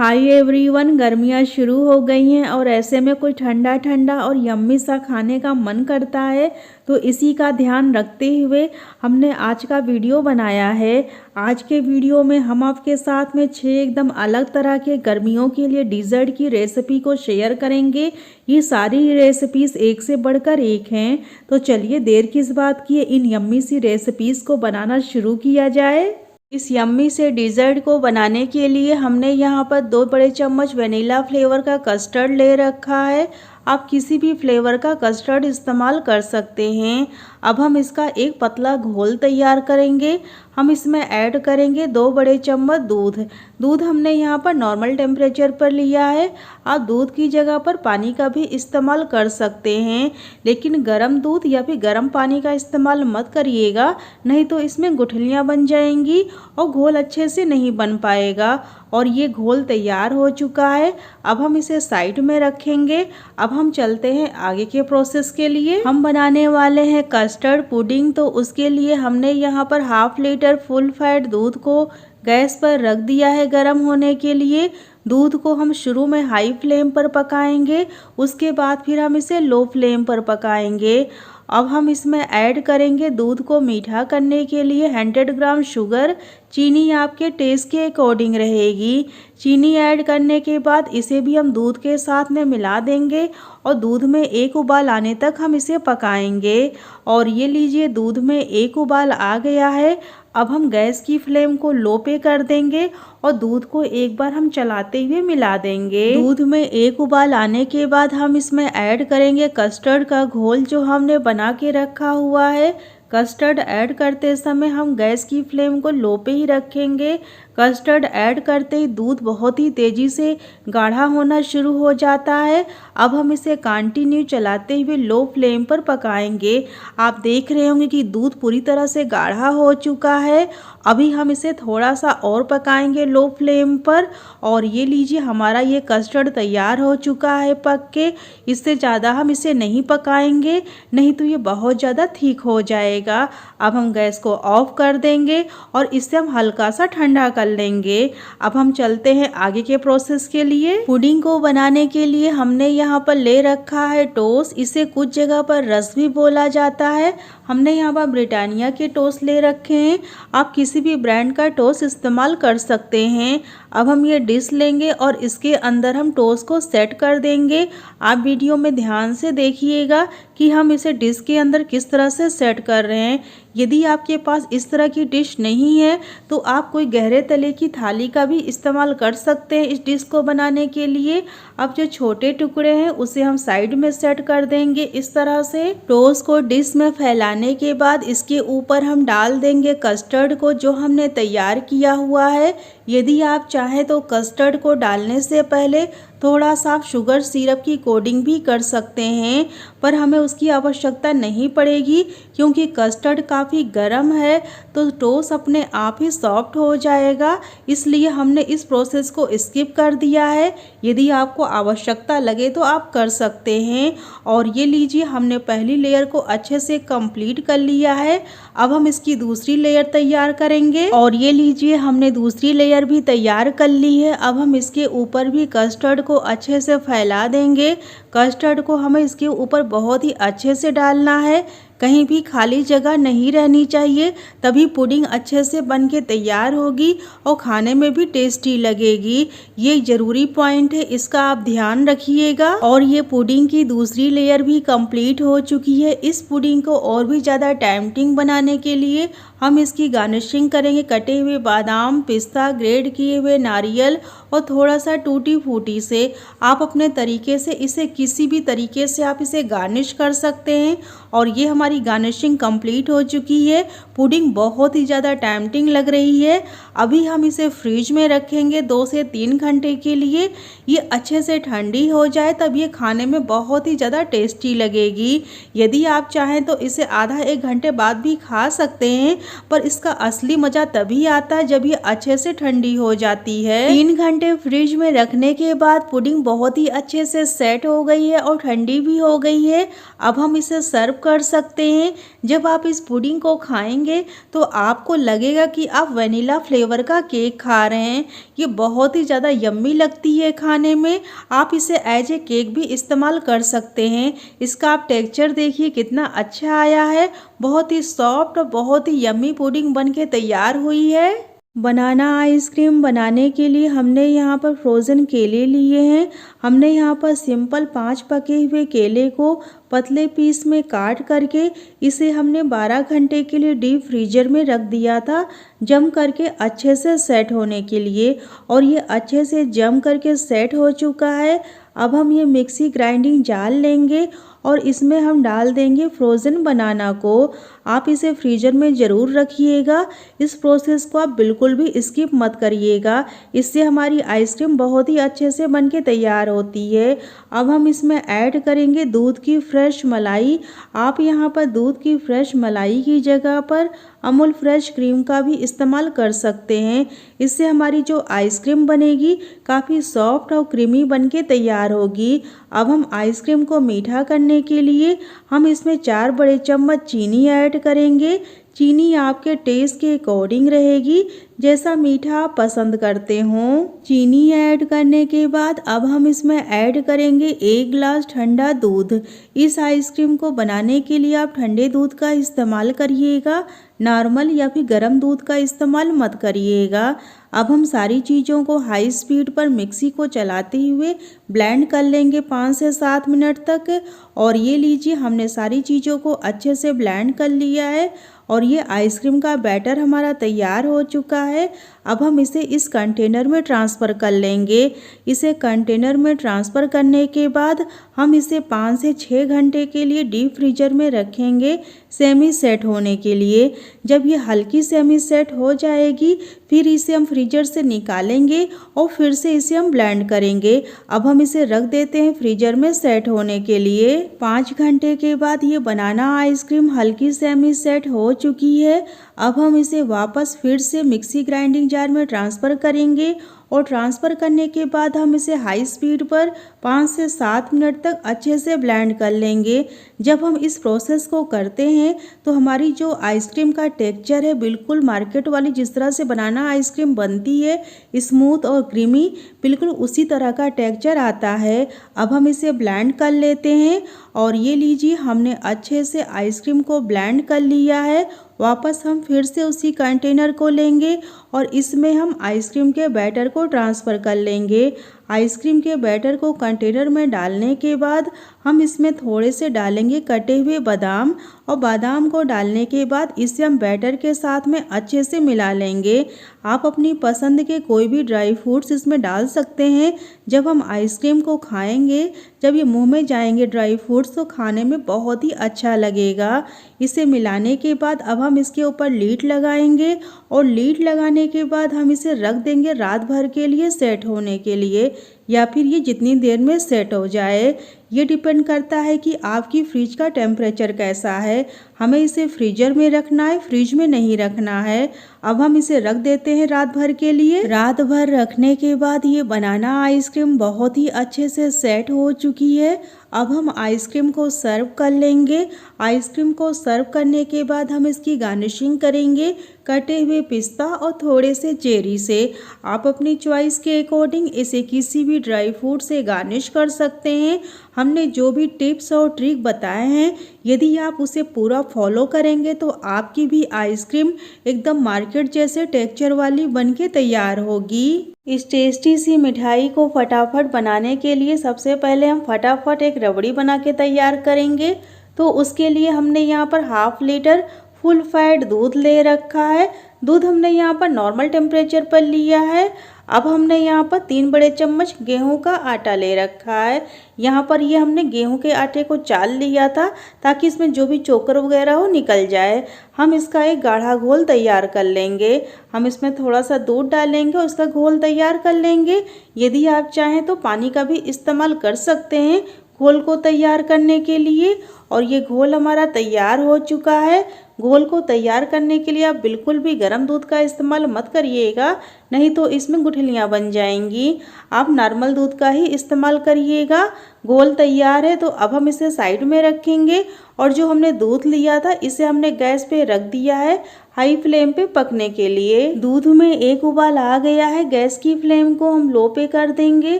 Hi everyone, गर्मियाँ शुरू हो गई हैं और ऐसे में कोई ठंडा ठंडा और यम्मी सा खाने का मन करता है। तो इसी का ध्यान रखते हुए हमने आज का वीडियो बनाया है। आज के वीडियो में हम आपके साथ में 6 एकदम अलग तरह के गर्मियों के लिए डिज़र्ट की रेसिपी को शेयर करेंगे। ये सारी रेसिपीज़ एक से बढ़कर एक हैं। तो चलिए देर किस बात की, इन यम्मी सी रेसिपीज़ को बनाना शुरू किया जाए। इस यम्मी से डिज़र्ट को बनाने के लिए हमने यहाँ पर 2 बड़े चम्मच वनीला फ्लेवर का कस्टर्ड ले रखा है। आप किसी भी फ्लेवर का कस्टर्ड इस्तेमाल कर सकते हैं। अब हम इसका एक पतला घोल तैयार करेंगे। हम इसमें ऐड करेंगे 2 बड़े चम्मच दूध हमने यहाँ पर नॉर्मल टेम्परेचर पर लिया है। आप दूध की जगह पर पानी का भी इस्तेमाल कर सकते हैं, लेकिन गर्म दूध या फिर गर्म पानी का इस्तेमाल मत करिएगा, नहीं तो इसमें गुठलियाँ बन जाएंगी और घोल अच्छे से नहीं बन पाएगा। और ये घोल तैयार हो चुका है। अब हम इसे साइड में रखेंगे। अब हम चलते हैं आगे के प्रोसेस के लिए। हम बनाने वाले हैं कस्टर्ड पुडिंग। तो उसके लिए हमने यहाँ पर ½ लीटर फुल फैट दूध को गैस पर रख दिया है गर्म होने के लिए। दूध को हम शुरू में हाई फ्लेम पर पकाएंगे, उसके बाद फिर हम इसे लो फ्लेम पर पकाएंगे। अब हम इसमें ऐड करेंगे दूध को मीठा करने के लिए 100 ग्राम शुगर। चीनी आपके टेस्ट के अकॉर्डिंग रहेगी। चीनी ऐड करने के बाद इसे भी हम दूध के साथ में मिला देंगे और दूध में एक उबाल आने तक हम इसे पकाएंगे। और ये लीजिए, दूध में एक उबाल आ गया है। अब हम गैस की फ्लेम को लो पे कर देंगे और दूध को एक बार हम चलाते हुए मिला देंगे। दूध में एक उबाल आने के बाद हम इसमें ऐड करेंगे कस्टर्ड का घोल जो हमने बना के रखा हुआ है। कस्टर्ड ऐड करते समय हम गैस की फ्लेम को लो पे ही रखेंगे। कस्टर्ड ऐड करते ही दूध बहुत ही तेज़ी से गाढ़ा होना शुरू हो जाता है। अब हम इसे कंटिन्यू चलाते हुए लो फ्लेम पर पकाएंगे। आप देख रहे होंगे कि दूध पूरी तरह से गाढ़ा हो चुका है। अभी हम इसे थोड़ा सा और पकाएंगे लो फ्लेम पर। और ये लीजिए, हमारा ये कस्टर्ड तैयार हो चुका है पक के। इससे ज़्यादा हम इसे नहीं पकाएंगे, नहीं तो ये बहुत ज़्यादा थिक हो जाएगा। अब हम गैस को ऑफ कर देंगे और इसे हम हल्का सा ठंडा कर लेंगे। अब हम चलते हैं आगे के प्रोसेस के लिए। पुडिंग को बनाने के लिए हमने यहाँ पर ले रखा है टोस्ट। इसे कुछ जगह पर रस भी बोला जाता है। हमने यहाँ पर ब्रिटानिया के टोस्ट ले रखे हैं। आप किसी भी ब्रांड का टोस्ट इस्तेमाल कर सकते हैं। अब हम ये डिश लेंगे और इसके अंदर हम टोस्ट को सेट कर देंगे। आप वीडियो में ध्यान से देखिएगा कि हम इसे डिश के अंदर किस तरह से सेट कर रहे हैं। यदि आपके पास इस तरह की डिश नहीं है तो आप कोई गहरे तले की थाली का भी इस्तेमाल कर सकते हैं इस डिश को बनाने के लिए। अब जो छोटे टुकड़े हैं उसे हम साइड में सेट कर देंगे इस तरह से। टोस्ट को डिश में फैलाने के बाद इसके ऊपर हम डाल देंगे कस्टर्ड को जो हमने तैयार किया हुआ है। यदि आप चाहें तो कस्टर्ड को डालने से पहले थोड़ा सा आप शुगर सिरप की कोटिंग भी कर सकते हैं, पर हमें उसकी आवश्यकता नहीं पड़ेगी क्योंकि कस्टर्ड काफ़ी गर्म है तो टोस्ट अपने आप ही सॉफ्ट हो जाएगा। इसलिए हमने इस प्रोसेस को स्किप कर दिया है। यदि आपको आवश्यकता लगे तो आप कर सकते हैं। और ये लीजिए, हमने पहली लेयर को अच्छे से कंप्लीट कर लिया है। अब हम इसकी दूसरी लेयर तैयार करेंगे। और ये लीजिए, हमने दूसरी लेयर भी तैयार कर ली है। अब हम इसके ऊपर भी कस्टर्ड को अच्छे से फैला देंगे। कस्टर्ड को हमें इसके ऊपर बहुत ही अच्छे से डालना है, कहीं भी खाली जगह नहीं रहनी चाहिए, तभी पुडिंग अच्छे से बन के तैयार होगी और खाने में भी टेस्टी लगेगी। ये ज़रूरी पॉइंट है, इसका आप ध्यान रखिएगा। और ये पुडिंग की दूसरी लेयर भी कंप्लीट हो चुकी है। इस पुडिंग को और भी ज़्यादा टेम्पटिंग बनाने के लिए हम इसकी गार्निशिंग करेंगे कटे हुए बादाम, पिस्ता, ग्रेट किए हुए नारियल और थोड़ा सा टूटी फूटी से। आप अपने तरीके से इसे किसी भी तरीके से आप इसे गार्निश कर सकते हैं। और ये हमारी गार्निशिंग कंप्लीट हो चुकी है। पुडिंग बहुत ही ज़्यादा टेम्पटिंग लग रही है। अभी हम इसे फ्रिज में रखेंगे 2 से 3 घंटे के लिए। ये अच्छे से ठंडी हो जाए तब ये खाने में बहुत ही ज़्यादा टेस्टी लगेगी। यदि आप चाहें तो इसे आधा 1 घंटे बाद भी खा सकते हैं, पर इसका असली मज़ा तभी आता है जब ये अच्छे से ठंडी हो जाती है। 3 घंटे फ्रिज में रखने के बाद पुडिंग बहुत ही अच्छे से सेट हो गई है और ठंडी भी हो गई है। अब हम इसे सर्व कर सकते सकते हैं। जब आप इस पुडिंग को खाएंगे तो आपको लगेगा कि आप वनीला फ्लेवर का केक खा रहे हैं। ये बहुत ही ज़्यादा यम्मी लगती है खाने में। आप इसे एज ए केक भी इस्तेमाल कर सकते हैं। इसका आप टेक्सचर देखिए कितना अच्छा आया है। बहुत ही सॉफ्ट और बहुत ही यम्मी पुडिंग बन के तैयार हुई है। बनाना आइसक्रीम बनाने के लिए हमने यहाँ पर फ्रोज़न केले लिए हैं। हमने यहाँ पर सिंपल 5 पके हुए केले को पतले पीस में काट करके इसे हमने 12 घंटे के लिए डीप फ्रीजर में रख दिया था, जम करके अच्छे से सेट होने के लिए। और ये अच्छे से जम करके सेट हो चुका है। अब हम ये मिक्सी ग्राइंडिंग जार लेंगे और इसमें हम डाल देंगे फ्रोज़न बनाना को। आप इसे फ्रीजर में ज़रूर रखिएगा। इस प्रोसेस को आप बिल्कुल भी स्किप मत करिएगा। इससे हमारी आइसक्रीम बहुत ही अच्छे से बन के तैयार होती है। अब हम इसमें ऐड करेंगे दूध की फ्रेश मलाई। आप यहाँ पर दूध की फ्रेश मलाई की जगह पर अमूल फ्रेश क्रीम का भी इस्तेमाल कर सकते हैं। इससे हमारी जो आइसक्रीम बनेगी काफ़ी सॉफ्ट और क्रीमी बन के तैयार होगी। अब हम आइसक्रीम को मीठा करने के लिए हम इसमें 4 बड़े चम्मच चीनी ऐड करेंगे। चीनी आपके टेस्ट के अकॉर्डिंग रहेगी, जैसा मीठा आप पसंद करते हों। चीनी ऐड करने के बाद अब हम इसमें ऐड करेंगे 1 गिलास ठंडा दूध। इस आइसक्रीम को बनाने के लिए आप ठंडे दूध का इस्तेमाल करिएगा, नॉर्मल या फिर गर्म दूध का इस्तेमाल मत करिएगा। अब हम सारी चीज़ों को हाई स्पीड पर मिक्सी को चलाते हुए ब्लेंड कर लेंगे 5 से 7 मिनट तक। और ये लीजिए हमने सारी चीज़ों को अच्छे से ब्लेंड कर लिया है और ये आइसक्रीम का बैटर हमारा तैयार हो चुका है। अब हम इसे इस कंटेनर में ट्रांसफ़र कर लेंगे। इसे कंटेनर में ट्रांसफ़र करने के बाद हम इसे 5 से 6 घंटे के लिए डीप फ्रीजर में रखेंगे सेमी सेट होने के लिए। जब ये हल्की सेमी सेट हो जाएगी फिर इसे हम फ्रीजर से निकालेंगे और फिर से इसे हम ब्लेंड करेंगे। अब हम इसे रख देते हैं फ्रीजर में सेट होने के लिए। 5 घंटे के बाद ये बनाना आइसक्रीम हल्की सेमी सेट हो चुकी है। अब हम इसे वापस फिर से मिक्सी ग्राइंडिंग जार में ट्रांसफ़र करेंगे और ट्रांसफ़र करने के बाद हम इसे हाई स्पीड पर 5 से 7 मिनट तक अच्छे से ब्लेंड कर लेंगे। जब हम इस प्रोसेस को करते हैं तो हमारी जो आइसक्रीम का टेक्सचर है बिल्कुल मार्केट वाली जिस तरह से बनाना आइसक्रीम बनती है, स्मूथ और क्रीमी, बिल्कुल उसी तरह का टेक्सचर आता है। अब हम इसे ब्लेंड कर लेते हैं और ये लीजिए हमने अच्छे से आइसक्रीम को ब्लेंड कर लिया है। वापस हम फिर से उसी कंटेनर को लेंगे और इसमें हम आइसक्रीम के बैटर को ट्रांसफ़र कर लेंगे। आइसक्रीम के बैटर को कंटेनर में डालने के बाद हम इसमें थोड़े से डालेंगे कटे हुए बादाम और बादाम को डालने के बाद इसे हम बैटर के साथ में अच्छे से मिला लेंगे। आप अपनी पसंद के कोई भी ड्राई फ्रूट्स इसमें डाल सकते हैं। जब हम आइसक्रीम को खाएंगे, जब ये मुंह में जाएंगे ड्राई फ्रूट्स, तो खाने में बहुत ही अच्छा लगेगा। इसे मिलाने के बाद अब हम इसके ऊपर लीड लगाएंगे और लीड लगाने के बाद हम इसे रख देंगे रात भर के लिए सेट होने के लिए, या फिर ये जितनी देर में सेट हो जाए। ये डिपेंड करता है कि आपकी फ्रिज का टेम्परेचर कैसा है। हमें इसे फ्रीजर में रखना है, फ्रिज में नहीं रखना है। अब हम इसे रख देते हैं रात भर के लिए। रात भर रखने के बाद ये बनाना आइसक्रीम बहुत ही अच्छे से सेट हो चुकी है। अब हम आइसक्रीम को सर्व कर लेंगे। आइसक्रीम को सर्व करने के बाद हम इसकी गार्निशिंग करेंगे कटे हुए पिस्ता और थोड़े से चेरी से। आप अपनी चॉइस के अकॉर्डिंग इसे किसी भी ड्राई फ्रूट से गार्निश कर सकते हैं। हमने जो भी टिप्स और ट्रिक बताए हैं, यदि आप उसे पूरा फॉलो करेंगे तो आपकी भी आइसक्रीम एकदम मार्केट जैसे टेक्सचर वाली बनके तैयार होगी। इस टेस्टी सी मिठाई को फटाफट बनाने के लिए सबसे पहले हम फटाफट एक रबड़ी बना के तैयार करेंगे। तो उसके लिए हमने यहाँ पर 1/2 लीटर फुल फैट दूध ले रखा है। दूध हमने यहाँ पर नॉर्मल टेम्परेचर पर लिया है। अब हमने यहाँ पर 3 बड़े चम्मच गेहूं का आटा ले रखा है। यहाँ पर ये हमने गेहूं के आटे को चाल लिया था ताकि इसमें जो भी चोकर वगैरह हो निकल जाए। हम इसका एक गाढ़ा घोल तैयार कर लेंगे। हम इसमें थोड़ा सा दूध डालेंगे और उसका घोल तैयार कर लेंगे। यदि आप चाहें तो पानी का भी इस्तेमाल कर सकते हैं घोल को तैयार करने के लिए। और ये घोल हमारा तैयार हो चुका है। घोल को तैयार करने के लिए आप बिल्कुल भी गर्म दूध का इस्तेमाल मत करिएगा, नहीं तो इसमें गुठलियाँ बन जाएंगी। आप नॉर्मल दूध का ही इस्तेमाल करिएगा। घोल तैयार है तो अब हम इसे साइड में रखेंगे और जो हमने दूध लिया था इसे हमने गैस पे रख दिया है हाई फ्लेम पे पकने के लिए। दूध में एक उबाल आ गया है, गैस की फ्लेम को हम लो पे कर देंगे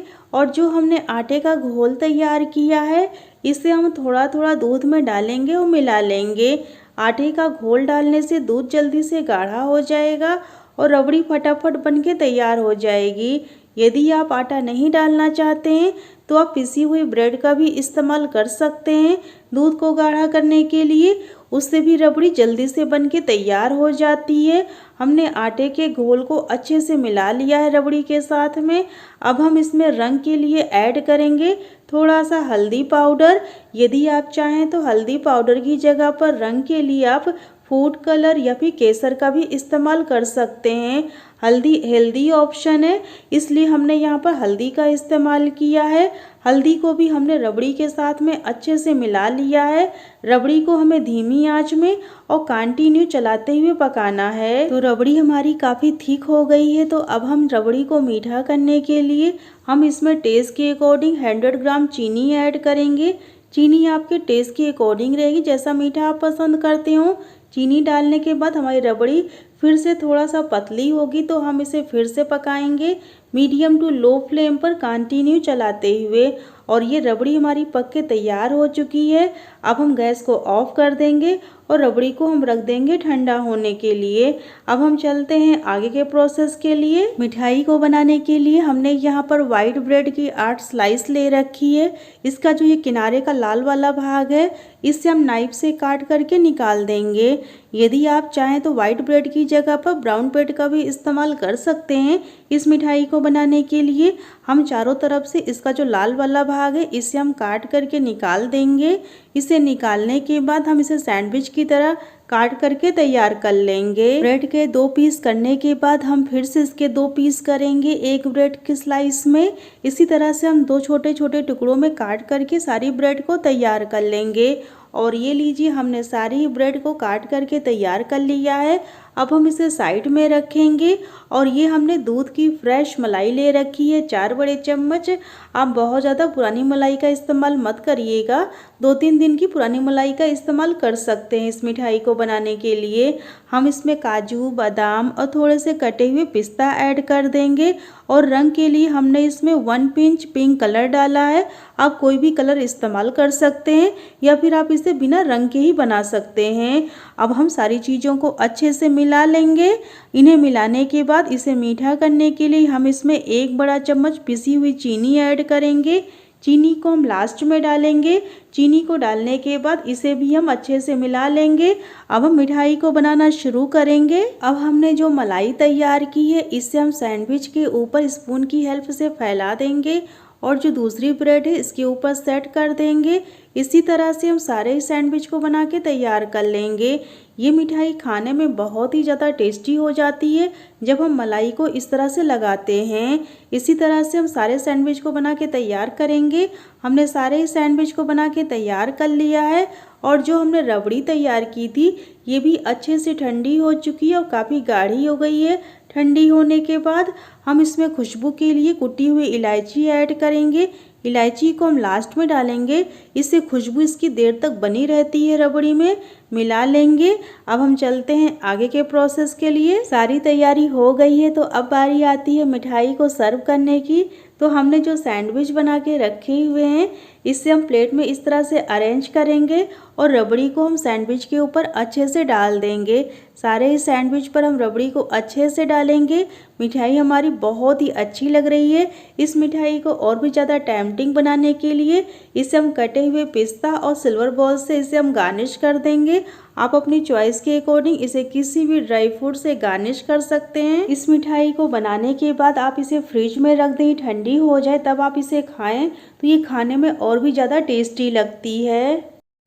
और जो हमने आटे का घोल तैयार किया है इसे हम थोड़ा थोड़ा दूध में डालेंगे और मिला लेंगे। आटे का घोल डालने से दूध जल्दी से गाढ़ा हो जाएगा और रबड़ी फटाफट बन के तैयार हो जाएगी। यदि आप आटा नहीं डालना चाहते हैं तो आप पिसी हुई ब्रेड का भी इस्तेमाल कर सकते हैं दूध को गाढ़ा करने के लिए, उससे भी रबड़ी जल्दी से बन के तैयार हो जाती है। हमने आटे के घोल को अच्छे से मिला लिया है रबड़ी के साथ में। अब हम इसमें रंग के लिए ऐड करेंगे थोड़ा सा हल्दी पाउडर। यदि आप चाहें तो हल्दी पाउडर की जगह पर रंग के लिए आप फूड कलर या फिर केसर का भी इस्तेमाल कर सकते हैं। हल्दी हेल्दी ऑप्शन है, इसलिए हमने यहाँ पर हल्दी का इस्तेमाल किया है। हल्दी को भी हमने रबड़ी के साथ में अच्छे से मिला लिया है। रबड़ी को हमें धीमी आंच में और कंटिन्यू चलाते हुए पकाना है। तो रबड़ी हमारी काफ़ी थिक हो गई है, तो अब हम रबड़ी को मीठा करने के लिए हम इसमें टेस्ट के अकॉर्डिंग 100 ग्राम चीनी ऐड करेंगे। चीनी आपके टेस्ट के अकॉर्डिंग रहेगी, जैसा मीठा आप पसंद करते हो। चीनी डालने के बाद हमारी रबड़ी फिर से थोड़ा सा पतली होगी, तो हम इसे फिर से पकाएंगे मीडियम टू लो फ्लेम पर कंटिन्यू चलाते हुए। और ये रबड़ी हमारी पक के तैयार हो चुकी है। अब हम गैस को ऑफ कर देंगे और रबड़ी को हम रख देंगे ठंडा होने के लिए। अब हम चलते हैं आगे के प्रोसेस के लिए। मिठाई को बनाने के लिए हमने यहाँ पर वाइट ब्रेड की 8 स्लाइस ले रखी है। इसका जो ये किनारे का लाल वाला भाग है इससे हम नाइफ से काट करके निकाल देंगे। यदि आप चाहें तो वाइट ब्रेड की जगह पर ब्राउन ब्रेड का भी इस्तेमाल कर सकते हैं। इस मिठाई को बनाने के लिए हम चारों तरफ से इसका जो लाल वाला भाग है इसे हम काट करके निकाल देंगे। इसे निकालने के बाद हम इसे सैंडविच की तरह काट करके तैयार कर लेंगे। ब्रेड के 2 पीस करने के बाद हम फिर से इसके 2 पीस करेंगे एक ब्रेड की स्लाइस में। इसी तरह से हम 2 छोटे छोटे टुकड़ों में काट करके सारी ब्रेड को तैयार कर लेंगे। और ये लीजिए, हमने सारी ब्रेड को काट करके तैयार कर लिया है। अब हम इसे साइड में रखेंगे और ये हमने दूध की फ्रेश मलाई ले रखी है 4 बड़े चम्मच। आप बहुत ज़्यादा पुरानी मलाई का इस्तेमाल मत करिएगा, 2-3 दिन की पुरानी मलाई का इस्तेमाल कर सकते हैं इस मिठाई को बनाने के लिए। हम इसमें काजू, बादाम और थोड़े से कटे हुए पिस्ता ऐड कर देंगे। और रंग के लिए हमने इसमें 1 पिंच पिंक कलर डाला है। आप कोई भी कलर इस्तेमाल कर सकते हैं या फिर आप इसे बिना रंग के ही बना सकते हैं। अब हम सारी चीज़ों को अच्छे से मिला लेंगे। इन्हें मिलाने के बाद इसे मीठा करने के लिए हम इसमें 1 बड़ा चम्मच पिसी हुई चीनी ऐड करेंगे। चीनी को हम लास्ट में डालेंगे। चीनी को डालने के बाद इसे भी हम अच्छे से मिला लेंगे। अब हम मिठाई को बनाना शुरू करेंगे। अब हमने जो मलाई तैयार की है इसे हम सैंडविच के ऊपर स्पून की हेल्प से फैला देंगे और जो दूसरी ब्रेड है इसके ऊपर सेट कर देंगे। इसी तरह से हम सारे सैंडविच को बना के तैयार कर लेंगे। ये मिठाई खाने में बहुत ही ज़्यादा टेस्टी हो जाती है जब हम मलाई को इस तरह से लगाते हैं। इसी तरह से हम सारे सैंडविच को बना के तैयार करेंगे। हमने सारे सैंडविच को बना के तैयार कर लिया है और जो हमने रबड़ी तैयार की थी ये भी अच्छे से ठंडी हो चुकी है और काफ़ी गाढ़ी हो गई है। ठंडी होने के बाद हम इसमें खुशबू के लिए कुटी हुई इलायची ऐड करेंगे। इलायची को हम लास्ट में डालेंगे, इससे खुशबू इसकी देर तक बनी रहती है रबड़ी में। मिला लेंगे। अब हम चलते हैं आगे के प्रोसेस के लिए। सारी तैयारी हो गई है तो अब बारी आती है मिठाई को सर्व करने की। तो हमने जो सैंडविच बना के रखे हुए हैं इससे हम प्लेट में इस तरह से अरेंज करेंगे और रबड़ी को हम सैंडविच के ऊपर अच्छे से डाल देंगे। सारे ही सैंडविच पर हम रबड़ी को अच्छे से डालेंगे। मिठाई हमारी बहुत ही अच्छी लग रही है। इस मिठाई को और भी ज़्यादा टेम्पटिंग बनाने के लिए इसे हम कटे हुए पिस्ता और सिल्वर बॉल से इसे हम गार्निश कर देंगे। आप अपनी चॉइस के अकॉर्डिंग इसे किसी भी ड्राई फ्रूट से गार्निश कर सकते हैं। इस मिठाई को बनाने के बाद आप इसे फ्रिज में रख दें, ठंडी हो जाए तब आप इसे खाएं तो ये खाने में और भी ज़्यादा टेस्टी लगती है।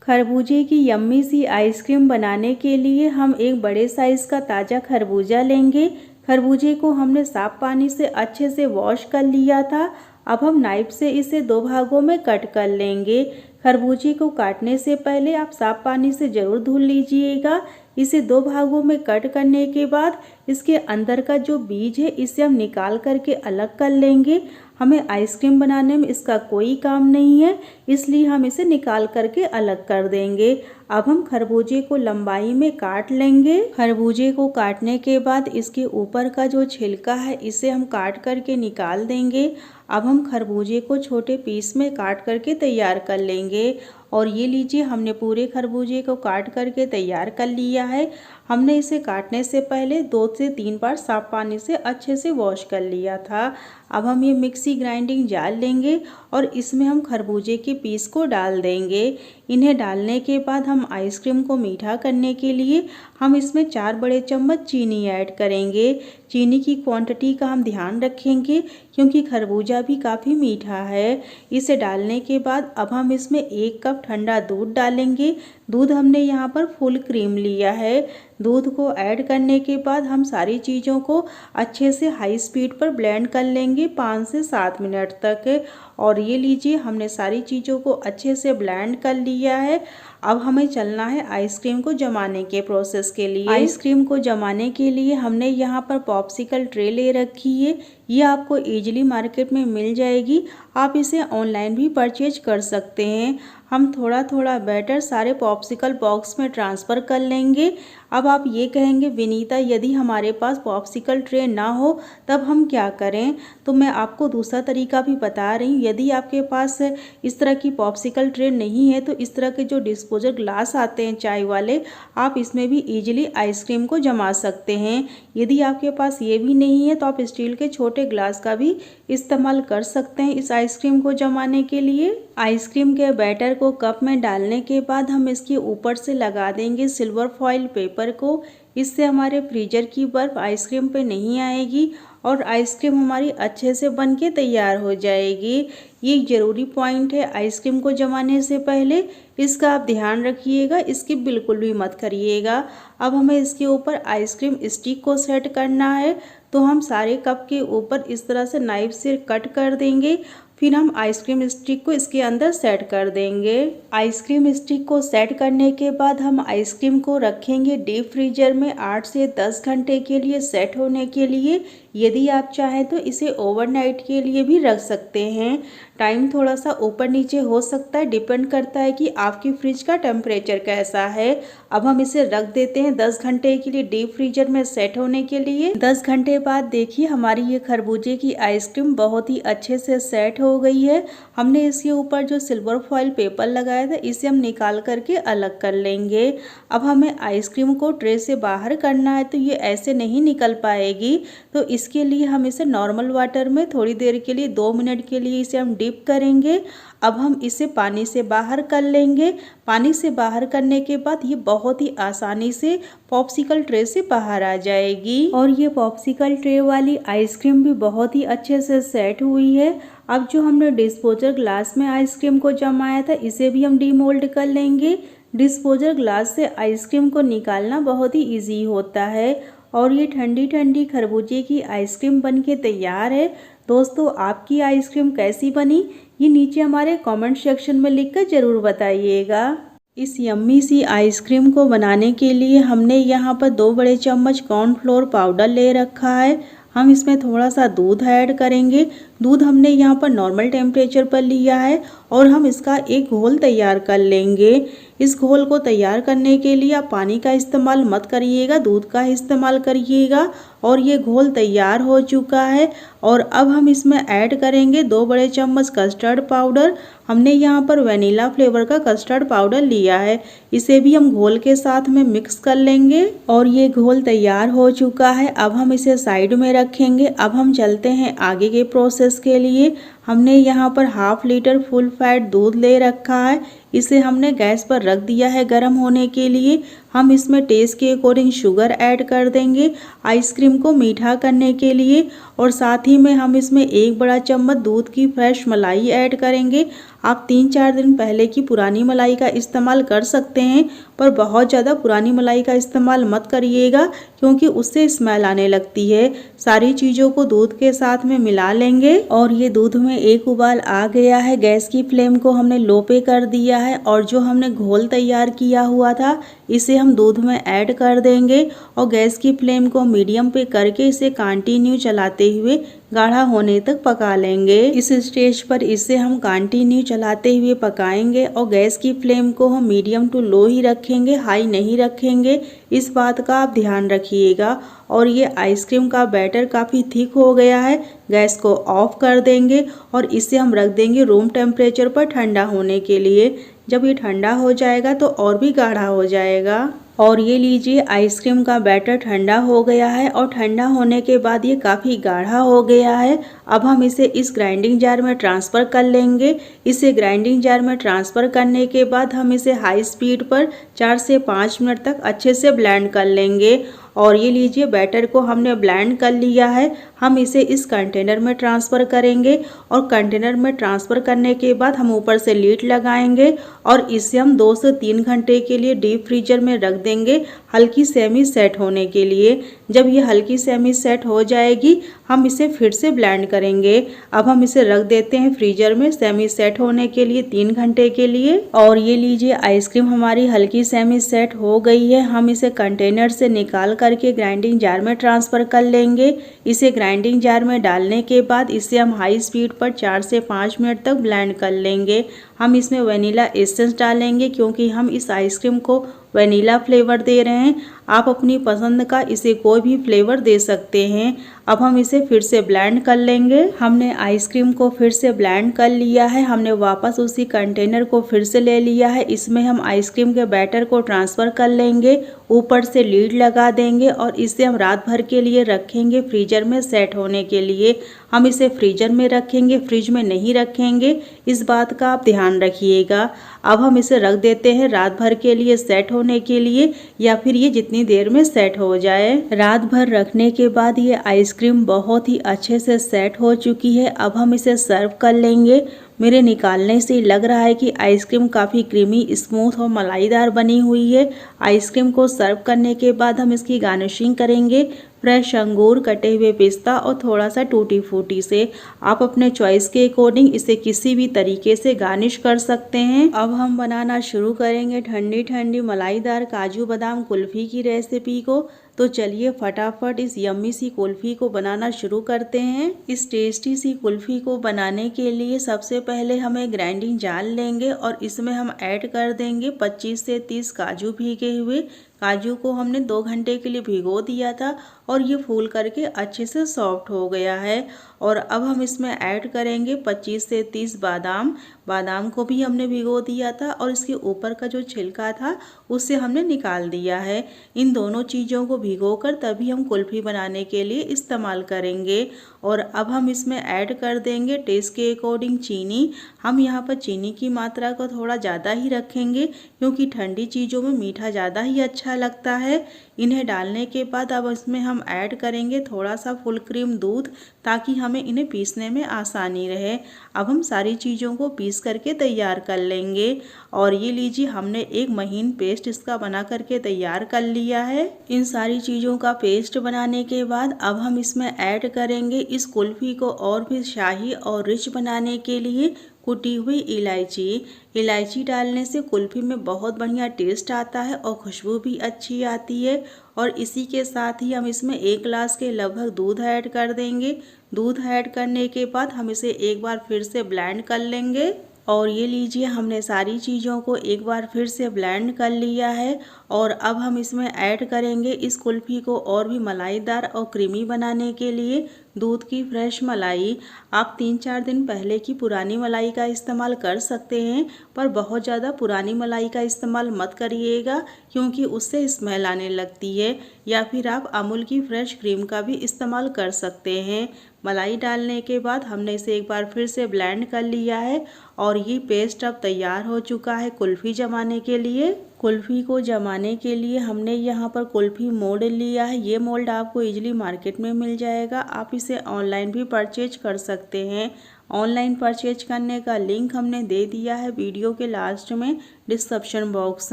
खरबूजे की यम्मी सी आइसक्रीम बनाने के लिए हम एक बड़े साइज़ का ताज़ा खरबूजा लेंगे। खरबूजे को हमने साफ पानी से अच्छे से वॉश कर लिया था। अब हम नाइफ से इसे 2 भागों में कट कर लेंगे। खरबूजे को काटने से पहले आप साफ पानी से ज़रूर धुल लीजिएगा, इसे 2 भागों में कट करने के बाद इसके अंदर का जो बीज है इसे हम निकाल करके अलग कर लेंगे। हमें आइसक्रीम बनाने में इसका कोई काम नहीं है, इसलिए हम इसे निकाल करके अलग कर देंगे। अब हम खरबूजे को लंबाई में काट लेंगे। खरबूजे को काटने के बाद इसके ऊपर का जो छिलका है इसे हम काट करके निकाल देंगे। अब हम खरबूजे को छोटे पीस में काट करके तैयार कर लेंगे। और ये लीजिए, हमने पूरे खरबूजे को काट करके तैयार कर लिया है। हमने इसे काटने से पहले 2 से 3 बार साफ पानी से अच्छे से वॉश कर लिया था। अब हम ये मिक्सी ग्राइंडिंग जार लेंगे और इसमें हम खरबूजे के पीस को डाल देंगे। इन्हें डालने के बाद हम आइसक्रीम को मीठा करने के लिए हम इसमें 4 बड़े चम्मच चीनी ऐड करेंगे। चीनी की क्वांटिटी का हम ध्यान रखेंगे क्योंकि खरबूजा भी काफ़ी मीठा है। इसे डालने के बाद अब हम इसमें 1 कप ठंडा दूध डालेंगे। दूध हमने यहाँ पर फुल क्रीम लिया है। दूध को ऐड करने के बाद हम सारी चीज़ों को अच्छे से हाई स्पीड पर ब्लेंड कर लेंगे 5 से 7 मिनट तक। और ये लीजिए, हमने सारी चीज़ों को अच्छे से ब्लेंड कर लिया है। अब हमें चलना है आइसक्रीम को जमाने के प्रोसेस के लिए। आइसक्रीम को जमाने के लिए हमने यहाँ पर पॉप्सिकल ट्रे ले रखी है। ये आपको इजीली मार्केट में मिल जाएगी। आप इसे ऑनलाइन भी परचेज कर सकते हैं। हम थोड़ा थोड़ा बैटर सारे पॉप्सिकल बॉक्स में ट्रांसफ़र कर लेंगे। अब आप ये कहेंगे, विनीता यदि हमारे पास पॉप्सिकल ट्रे ना हो तब हम क्या करें? तो मैं आपको दूसरा तरीका भी बता रही हूँ। यदि आपके पास इस तरह की पॉप्सिकल ट्रे नहीं है तो इस तरह के जो डिस्पोजल ग्लास आते हैं चाय वाले, आप इसमें भी इजीली आइसक्रीम को जमा सकते हैं। यदि आपके पास ये भी नहीं है तो आप स्टील के छोटे ग्लास का भी इस्तेमाल कर सकते हैं इस आइसक्रीम को जमाने के लिए। आइसक्रीम के बैटर को कप में डालने के बाद हम इसके ऊपर से लगा देंगे सिल्वर फॉइल पेपर को। इससे हमारे फ्रीजर की बर्फ़ आइसक्रीम पे नहीं आएगी और आइसक्रीम हमारी अच्छे से बन के तैयार हो जाएगी। ये एक ज़रूरी पॉइंट है आइसक्रीम को जमाने से पहले, इसका आप ध्यान रखिएगा, इसकी बिल्कुल भी मत करिएगा। अब हमें इसके ऊपर आइसक्रीम स्टिक को सेट करना है, तो हम सारे कप के ऊपर इस तरह से नाइफ से कट कर देंगे। फिर हम आइसक्रीम स्टिक को इसके अंदर सेट कर देंगे। आइसक्रीम स्टिक को सेट करने के बाद हम आइसक्रीम को रखेंगे डीप फ्रीजर में 8 से 10 घंटे के लिए सेट होने के लिए। यदि आप चाहें तो इसे ओवरनाइट के लिए भी रख सकते हैं। टाइम थोड़ा सा ऊपर नीचे हो सकता है, डिपेंड करता है कि आपकी फ्रिज का टेम्परेचर कैसा है। अब हम इसे रख देते हैं 10 घंटे के लिए डीप फ्रीजर में सेट होने के लिए। 10 घंटे बाद देखिए, हमारी ये खरबूजे की आइसक्रीम बहुत ही अच्छे से सेट हो गई है। हमने इसके ऊपर जो सिल्वर फॉइल पेपर लगाया था इसे हम निकाल करके अलग कर लेंगे। अब हमें आइसक्रीम को ट्रे से बाहर करना है, तो ये ऐसे नहीं निकल पाएगी। तो इसके लिए हम इसे नॉर्मल वाटर में थोड़ी देर के लिए 2 मिनट के लिए इसे हम डिप करेंगे। अब हम इसे पानी से बाहर कर लेंगे। पानी से बाहर करने के बाद ये बहुत ही आसानी से पॉप्सिकल ट्रे से बाहर आ जाएगी। और ये पॉप्सिकल ट्रे वाली आइसक्रीम भी बहुत ही अच्छे से सेट हुई है। अब जो हमने डिस्पोजल ग्लास में आइसक्रीम को जमाया था इसे भी हम डीमोल्ड कर लेंगे। डिस्पोजल ग्लास से आइसक्रीम को निकालना बहुत ही ईजी होता है। और ये ठंडी ठंडी खरबूजे की आइसक्रीम बनके तैयार है। दोस्तों, आपकी आइसक्रीम कैसी बनी ये नीचे हमारे कमेंट सेक्शन में लिखकर ज़रूर बताइएगा। इस यम्मी सी आइसक्रीम को बनाने के लिए हमने यहाँ पर 2 बड़े चम्मच कॉर्नफ्लोर पाउडर ले रखा है। हम इसमें थोड़ा सा दूध ऐड करेंगे। दूध हमने यहाँ पर नॉर्मल टेम्परेचर पर लिया है और हम इसका एक घोल तैयार कर लेंगे। इस घोल को तैयार करने के लिए आप पानी का इस्तेमाल मत करिएगा, दूध का इस्तेमाल करिएगा। और ये घोल तैयार हो चुका है। और अब हम इसमें ऐड करेंगे 2 बड़े चम्मच कस्टर्ड पाउडर। हमने यहाँ पर वनीला फ्लेवर का कस्टर्ड पाउडर लिया है। इसे भी हम घोल के साथ में मिक्स कर लेंगे। और ये घोल तैयार हो चुका है। अब हम इसे साइड में रखेंगे। अब हम चलते हैं आगे के प्रोसेस के लिए। हमने यहाँ पर 1/2 लीटर फुल फैट दूध ले रखा है। इसे हमने गैस पर रख दिया है गर्म होने के लिए। हम इसमें टेस्ट के अकॉर्डिंग शुगर ऐड कर देंगे आइसक्रीम को मीठा करने के लिए। और साथ ही में हम इसमें 1 बड़ा चम्मच दूध की फ्रेश मलाई ऐड करेंगे। आप 3-4 दिन पहले की पुरानी मलाई का इस्तेमाल कर सकते हैं, पर बहुत ज़्यादा पुरानी मलाई का इस्तेमाल मत करिएगा क्योंकि उससे स्मेल आने लगती है। सारी चीज़ों को दूध के साथ में मिला लेंगे। और ये दूध में में एक उबाल आ गया है। गैस की फ्लेम को हमने लो पे कर दिया है और जो हमने घोल तैयार किया हुआ था इसे हम दूध में ऐड कर देंगे और गैस की फ्लेम को मीडियम पे करके इसे कंटिन्यू चलाते हुए गाढ़ा होने तक पका लेंगे। इस स्टेज पर इसे हम कंटिन्यू चलाते हुए पकाएंगे और गैस की फ्लेम को हम मीडियम टू लो ही रखेंगे, हाई नहीं रखेंगे। इस बात का आप ध्यान रखिएगा। और ये आइसक्रीम का बैटर काफ़ी थिक हो गया है। गैस को ऑफ कर देंगे और इसे हम रख देंगे रूम टेम्परेचर पर ठंडा होने के लिए। जब ये ठंडा हो जाएगा तो और भी गाढ़ा हो जाएगा। और ये लीजिए आइसक्रीम का बैटर ठंडा हो गया है और ठंडा होने के बाद ये काफ़ी गाढ़ा हो गया है। अब हम इसे इस ग्राइंडिंग जार में ट्रांसफ़र कर लेंगे। इसे ग्राइंडिंग जार में ट्रांसफ़र करने के बाद हम इसे हाई स्पीड पर 4 से 5 मिनट तक अच्छे से ब्लेंड कर लेंगे। और ये लीजिए बैटर को हमने ब्लेंड कर लिया है। हम इसे इस कंटेनर में ट्रांसफ़र करेंगे और कंटेनर में ट्रांसफ़र करने के बाद हम ऊपर से लीड लगाएंगे और इसे हम 2 से 3 घंटे के लिए डीप फ्रीजर में रख देंगे हल्की सेमी सेट होने के लिए। जब ये हल्की सेमी सेट हो जाएगी हम इसे फिर से ब्लेंड करेंगे। अब हम इसे रख देते हैं फ्रीजर में सेमी सेट होने के लिए 3 घंटे के लिए। और ये लीजिए आइसक्रीम हमारी हल्की सेमी सेट हो गई है। हम इसे कंटेनर से निकाल करके ग्राइंडिंग जार में ट्रांसफ़र कर लेंगे। इसे ग्राइंडिंग जार में डालने के बाद इसे हम हाई स्पीड पर 4 से 5 मिनट तक ब्लेंड कर लेंगे। हम इसमें वनीला एसेंस डालेंगे क्योंकि हम इस आइसक्रीम को वनीला फ्लेवर दे रहे हैं। आप अपनी पसंद का इसे कोई भी फ्लेवर दे सकते हैं। अब हम इसे फिर से ब्लेंड कर लेंगे। हमने आइसक्रीम को फिर से ब्लेंड कर लिया है। हमने वापस उसी कंटेनर को फिर से ले लिया है। इसमें हम आइसक्रीम के बैटर को ट्रांसफ़र कर लेंगे, ऊपर से लीड लगा देंगे और इसे हम रात भर के लिए रखेंगे फ्रीजर में सेट होने के लिए। हम इसे फ्रीजर में रखेंगे, फ्रिज में नहीं रखेंगे, इस बात का आप ध्यान रखिएगा। अब हम इसे रख देते हैं रात भर के लिए सेट होने के लिए, या फिर ये जितनी देर में सेट हो जाए। रात भर रखने के बाद ये आइसक्रीम बहुत ही अच्छे से सेट हो चुकी है। अब हम इसे सर्व कर लेंगे। मेरे निकालने से लग रहा है कि आइसक्रीम काफ़ी क्रीमी, स्मूथ और मलाईदार बनी हुई है। आइसक्रीम को सर्व करने के बाद हम इसकी गार्निशिंग करेंगे फ्रेश अंगूर, कटे हुए पिस्ता और थोड़ा सा टूटी फूटी से। आप अपने चॉइस के अकॉर्डिंग इसे किसी भी तरीके से गार्निश कर सकते हैं। अब हम बनाना शुरू करेंगे ठंडी ठंडी मलाईदार काजू बादाम कुल्फ़ी की रेसिपी को। तो चलिए फटाफट इस यम्मी सी कुल्फ़ी को बनाना शुरू करते हैं। इस टेस्टी सी कुल्फ़ी को बनाने के लिए सबसे पहले हम एक ग्राइंडिंग जार लेंगे और इसमें हम ऐड कर देंगे 25 से 30 काजू भीगे हुए। काजू को हमने 2 घंटे के लिए भिगो दिया था और ये फूल करके अच्छे से सॉफ्ट हो गया है। और अब हम इसमें ऐड करेंगे 25 से 30 बादाम। बादाम को भी हमने भिगो दिया था और इसके ऊपर का जो छिलका था उससे हमने निकाल दिया है। इन दोनों चीज़ों को भिगोकर तभी हम कुल्फ़ी बनाने के लिए इस्तेमाल करेंगे। और अब हम इसमें ऐड कर देंगे टेस्ट के अकॉर्डिंग चीनी। हम यहाँ पर चीनी की मात्रा को थोड़ा ज़्यादा ही रखेंगे क्योंकि ठंडी चीज़ों में मीठा ज़्यादा ही अच्छा लगता है। इन्हें डालने के बाद अब इसमें हम ऐड करेंगे थोड़ा सा फुल क्रीम दूध ताकि हमें इन्हें पीसने में आसानी रहे। अब हम सारी चीज़ों को पीस करके तैयार कर लेंगे। और ये लीजिए हमने एक महीन पेस्ट इसका बना करके तैयार कर लिया है। इन सारी चीज़ों का पेस्ट बनाने के बाद अब हम इसमें ऐड करेंगे इस कुल्फ़ी को और भी शाही और रिच बनाने के लिए कुटी हुई इलायची। इलायची डालने से कुल्फ़ी में बहुत बढ़िया टेस्ट आता है और खुशबू भी अच्छी आती है। और इसी के साथ ही हम इसमें 1 गिलास के लगभग दूध ऐड कर देंगे। दूध ऐड करने के बाद हम इसे एक बार फिर से ब्लेंड कर लेंगे। और ये लीजिए हमने सारी चीज़ों को एक बार फिर से ब्लेंड कर लिया है। और अब हम इसमें ऐड करेंगे इस कुल्फ़ी को और भी मलाईदार और क्रीमी बनाने के लिए दूध की फ्रेश मलाई। आप 3-4 दिन पहले की पुरानी मलाई का इस्तेमाल कर सकते हैं, पर बहुत ज़्यादा पुरानी मलाई का इस्तेमाल मत करिएगा क्योंकि उससे स्मेल आने लगती है। या फिर आप अमूल की फ्रेश क्रीम का भी इस्तेमाल कर सकते हैं। मलाई डालने के बाद हमने इसे एक बार फिर से ब्लेंड कर लिया है और ये पेस्ट अब तैयार हो चुका है कुल्फ़ी जमाने के लिए। कुल्फ़ी को जमाने के लिए हमने यहाँ पर कुल्फ़ी मोल्ड लिया है। ये मोल्ड आपको इजीली मार्केट में मिल जाएगा। आप इसे ऑनलाइन भी परचेज कर सकते हैं। ऑनलाइन परचेज करने का लिंक हमने दे दिया है वीडियो के लास्ट में डिस्क्रिप्शन बॉक्स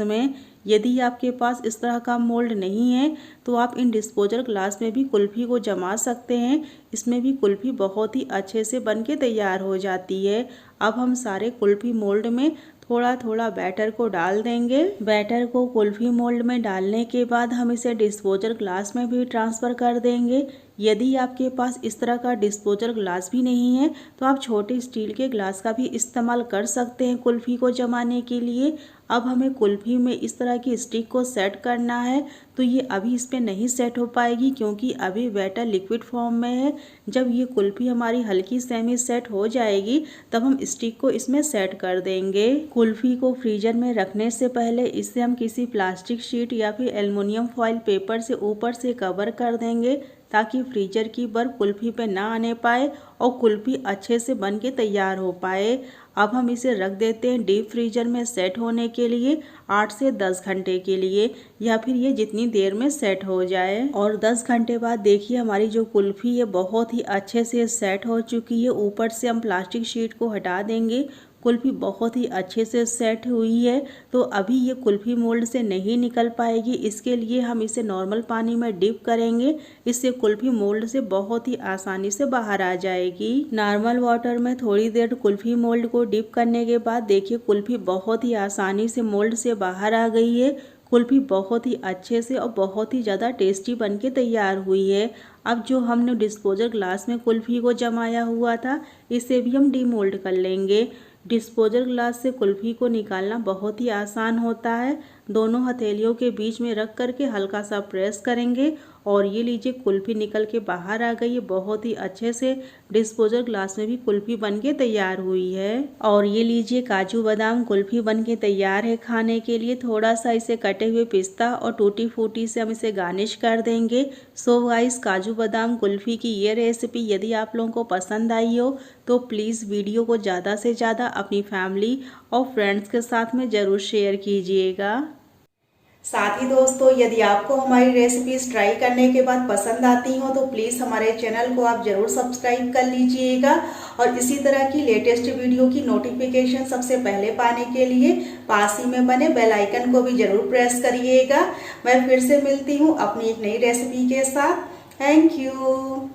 में। यदि आपके पास इस तरह का मोल्ड नहीं है तो आप इन डिस्पोजल ग्लास में भी कुल्फ़ी को जमा सकते हैं। इसमें भी कुल्फ़ी बहुत ही अच्छे से बन के तैयार हो जाती है। अब हम सारे कुल्फ़ी मोल्ड में थोड़ा थोड़ा बैटर को डाल देंगे। बैटर को कुल्फ़ी मोल्ड में डालने के बाद हम इसे डिस्पोजल ग्लास में भी ट्रांसफ़र कर देंगे। यदि आपके पास इस तरह का डिस्पोजल ग्लास भी नहीं है तो आप छोटे स्टील के ग्लास का भी इस्तेमाल कर सकते हैं कुल्फ़ी को जमाने के लिए। अब हमें कुल्फ़ी में इस तरह की स्टिक को सेट करना है, तो ये अभी इस पर नहीं सेट हो पाएगी क्योंकि अभी बैटर लिक्विड फॉर्म में है। जब ये कुल्फ़ी हमारी हल्की सेमी सेट हो जाएगी तब हम स्टिक को इसमें सेट कर देंगे। कुल्फ़ी को फ्रीजर में रखने से पहले इसे हम किसी प्लास्टिक शीट या फिर एल्युमिनियम फॉइल पेपर से ऊपर से कवर कर देंगे ताकि फ्रीजर की बर्फ कुल्फ़ी पे ना आने पाए और कुल्फ़ी अच्छे से बन के तैयार हो पाए। अब हम इसे रख देते हैं डीप फ्रीजर में सेट होने के लिए 8 से 10 घंटे के लिए, या फिर ये जितनी देर में सेट हो जाए। और 10 घंटे बाद देखिए हमारी जो कुल्फ़ी है बहुत ही अच्छे से सेट हो चुकी है। ऊपर से हम प्लास्टिक शीट को हटा देंगे। कुल्फ़ी बहुत ही अच्छे से सेट हुई है, तो अभी ये कुल्फ़ी मोल्ड से नहीं निकल पाएगी। इसके लिए हम इसे नॉर्मल पानी में डिप करेंगे। इससे कुल्फ़ी मोल्ड से बहुत ही आसानी से बाहर आ जाएगी। नॉर्मल वाटर में थोड़ी देर कुल्फ़ी मोल्ड को डिप करने के बाद देखिए कुल्फ़ी बहुत ही आसानी से मोल्ड से बाहर आ गई है। कुल्फ़ी बहुत ही अच्छे से और बहुत ही ज़्यादा टेस्टी बन के तैयार हुई है। अब जो हमने डिस्पोजल ग्लास में कुल्फ़ी को जमाया हुआ था इसे भी हम डीमोल्ड कर लेंगे। डिस्पोजल ग्लास से कुल्फ़ी को निकालना बहुत ही आसान होता है। दोनों हथेलियों के बीच में रख करके हल्का सा प्रेस करेंगे और ये लीजिए कुल्फ़ी निकल के बाहर आ गई है। बहुत ही अच्छे से डिस्पोजल ग्लास में भी कुल्फ़ी बन के तैयार हुई है। और ये लीजिए काजू बादाम कुल्फ़ी बन के तैयार है खाने के लिए। थोड़ा सा इसे कटे हुए पिस्ता और टूटी फूटी से हम इसे गार्निश कर देंगे। सो गाइस, काजू बादाम कुल्फ़ी की ये रेसिपी यदि आप लोगों को पसंद आई हो तो प्लीज़ वीडियो को ज़्यादा से ज़्यादा अपनी फैमिली और फ्रेंड्स के साथ में ज़रूर शेयर कीजिएगा। साथ ही दोस्तों, यदि आपको हमारी रेसिपीज ट्राई करने के बाद पसंद आती हो तो प्लीज़ हमारे चैनल को आप जरूर सब्सक्राइब कर लीजिएगा और इसी तरह की लेटेस्ट वीडियो की नोटिफिकेशन सबसे पहले पाने के लिए पास ही में बने बेल आइकन को भी जरूर प्रेस करिएगा। मैं फिर से मिलती हूँ अपनी एक नई रेसिपी के साथ। Thank you.